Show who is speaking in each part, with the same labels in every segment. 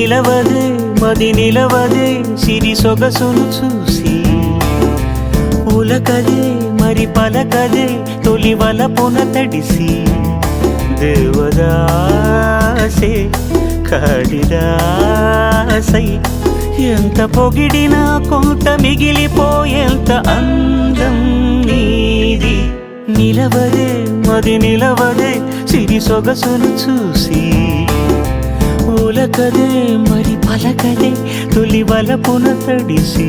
Speaker 1: నిలవదే మది నిలవదే సిరి సొగసును చూసి ఉలకదే మరి పలకదే తొలి వలపున తడిసి దేవదాసే కాళిదాసై ఎంత పొగిడినా కొంత మిగిలిపోయేంత అందం నీది నిలవదే మది నిలవదే సిరి సొగసును చూసి ఉలకదే మరి పలకదే తొలి వలపున తడిసి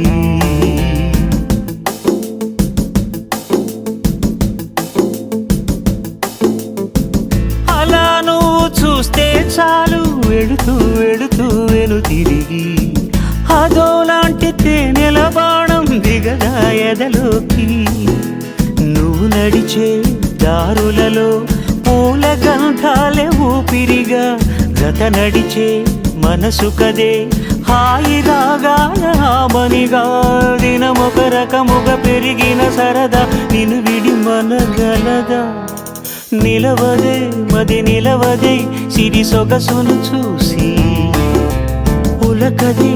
Speaker 1: అలా నువ్వు చూస్తే చాలు వెళుతూ వెళుతూ వెను తిరిగి అదోలాంటి తేనెల బాణం దిగదా ఎదలోకి నువ్వు నడిచే దారులలో పూల గంధాలే ఊపిరిగా జత నడిచే మనసు కదే హాయి రాగాల హామనిగా దినమొక రకముగా పెరిగిన సరదా నిన్ను విడి మనగలదా నిలవదే మది నిలవదే సిరి సొగసును చూసి ఉలకదే